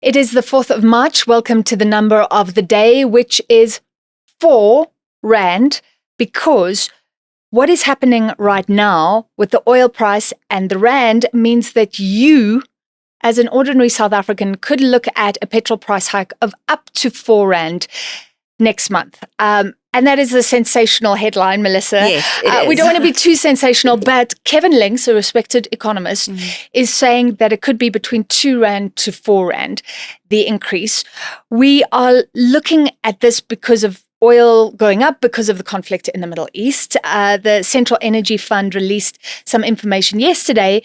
It is the 4th of March. Welcome to the number of the day, which is 4 Rand, because what is happening right now with the oil price and the Rand means that you, as an ordinary South African, could look at a petrol price hike of up to 4 Rand next month. And that is a sensational headline, Melissa. Yes, it is. We don't want to be too sensational, but Kevin Links, a respected economist, is saying that it could be between 2 Rand to 4 Rand, the increase. We are looking at this because of oil going up because of the conflict in the Middle East. The Central Energy Fund released some information yesterday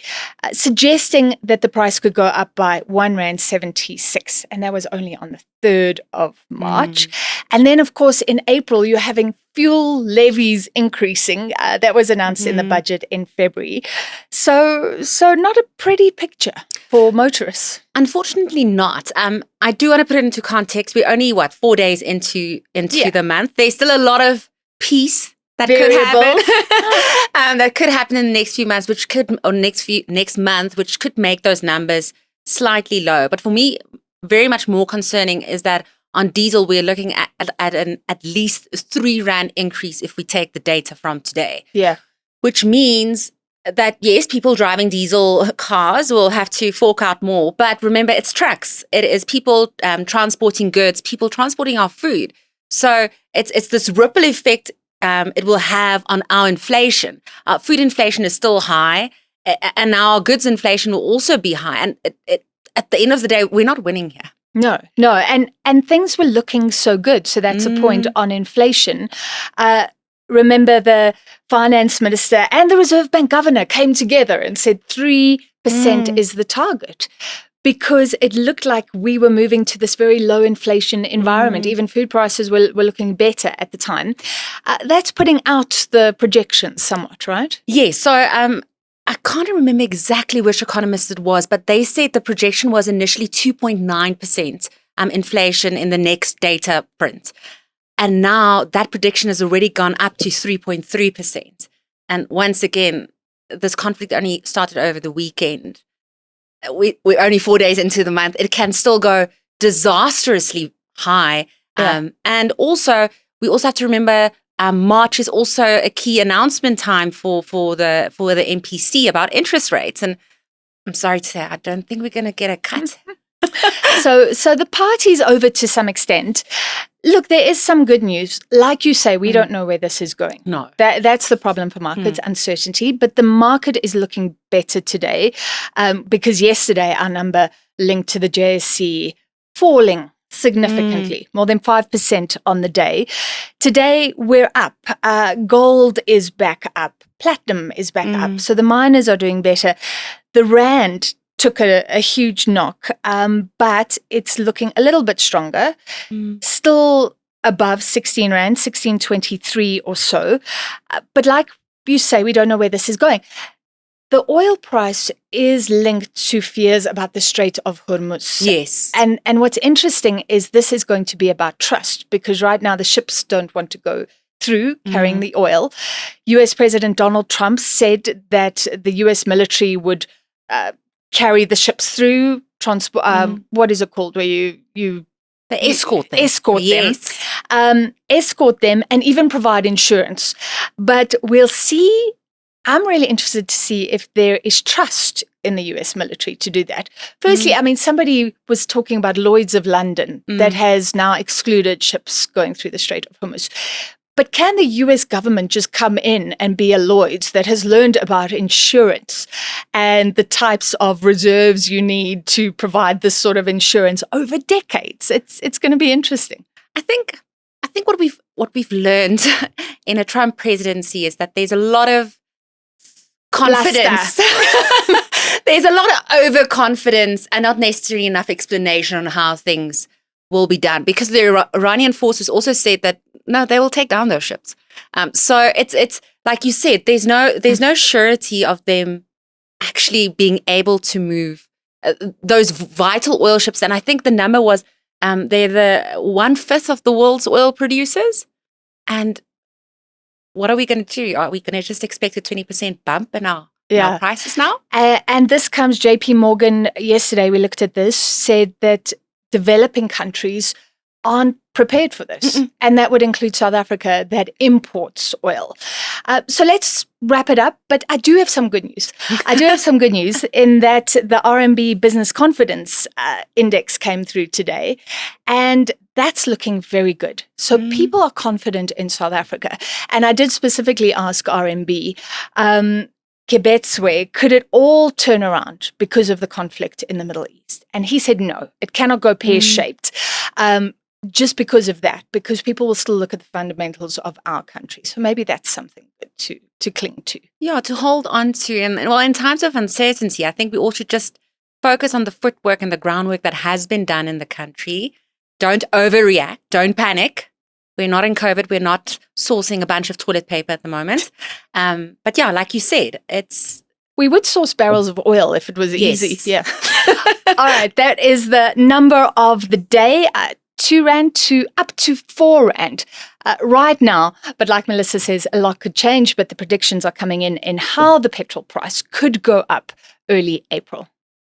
suggesting that the price could go up by 1 Rand 76, and that was only on the 3rd of March. And then, of course, in April, you're having fuel levies increasing. That was announced in the budget in February. So not a pretty picture for motorists. Unfortunately not. I do want to put it into context. We're only, 4 days into the month. There's still a lot of peace that could happen. That could happen in the next few months, next month, which could make those numbers slightly low. But for me, very much more concerning is that on diesel, we're looking at an at least 3 Rand increase if we take the data from today. Yeah. Which means that, yes, people driving diesel cars will have to fork out more. But remember, it's trucks. It is people transporting goods, people transporting our food. So it's this ripple effect it will have on our inflation. Our food inflation is still high, and our goods inflation will also be high. And at the end of the day, we're not winning here. No. And things were looking so good. So that's a point on inflation. Remember, the finance minister and the Reserve Bank governor came together and said 3% is the target, because it looked like we were moving to this very low inflation environment. Even food prices were looking better at the time. That's putting out the projections somewhat, right? Yes. So I can't remember exactly which economist it was, but they said the projection was initially 2.9% inflation in the next data print. And now that prediction has already gone up to 3.3%. And once again, this conflict only started over the weekend. We're only 4 days into the month. It can still go disastrously high. Yeah. And also, we also have to remember March is also a key announcement time for the MPC about interest rates. And I'm sorry to say, I don't think we're going to get a cut. So the party's over to some extent. Look, there is some good news. Like you say, we don't know where this is going. No. That's the problem for markets, uncertainty. But the market is looking better today because yesterday our number linked to the JSE falling significantly, more than 5% on the day. Today, we're up. Gold is back up. Platinum is back up. So the miners are doing better. The Rand took a huge knock, but it's looking a little bit stronger, still above 16 Rand, 16.23 or so. But like you say, we don't know where this is going. The oil price is linked to fears about the Strait of Hormuz. Yes. And what's interesting is this is going to be about trust, because right now the ships don't want to go through carrying the oil. US President Donald Trump said that the US military would carry the ships through transport. What is it called? Where you escort them. Escort them and even provide insurance. But we'll see. I'm really interested to see if there is trust in the US military to do that. Firstly, I mean, somebody was talking about Lloyd's of London that has now excluded ships going through the Strait of Hormuz. But can the US government just come in and be a Lloyd's that has learned about insurance and the types of reserves you need to provide this sort of insurance over decades? It's going to be interesting. I think what we've learned in a Trump presidency is that there's a lot of confidence. There's a lot of overconfidence and not necessarily enough explanation on how things will be done, because the Iranian forces also said that no, they will take down those ships. So it's like you said, there's no surety of them actually being able to move those vital oil ships. And I think the number was they're the 1/5 of the world's oil producers. And what are we going to do? Are we going to just expect a 20% bump in our prices now? And this comes, JP Morgan, yesterday we looked at this, said that developing countries aren't prepared for this. And that would include South Africa that imports oil. So let's wrap it up. But I do have some good news. I do have some good news in that the RMB Business Confidence Index came through today. And that's looking very good. So people are confident in South Africa. And I did specifically ask RMB, Kebetswe, could it all turn around because of the conflict in the Middle East? And he said no, it cannot go pear-shaped. Just because of that, because people will still look at the fundamentals of our country. So maybe that's something good to cling to. Yeah, to hold on to. And well, in times of uncertainty, I think we all should just focus on the footwork and the groundwork that has been done in the country. Don't overreact. Don't panic. We're not in COVID. We're not sourcing a bunch of toilet paper at the moment. But yeah, like you said, we would source barrels of oil if it was easy. Yeah. All right. That is the number of the day. 2 Rand to up to 4 Rand right now. But like Melissa says, a lot could change, but the predictions are coming in how the petrol price could go up early April.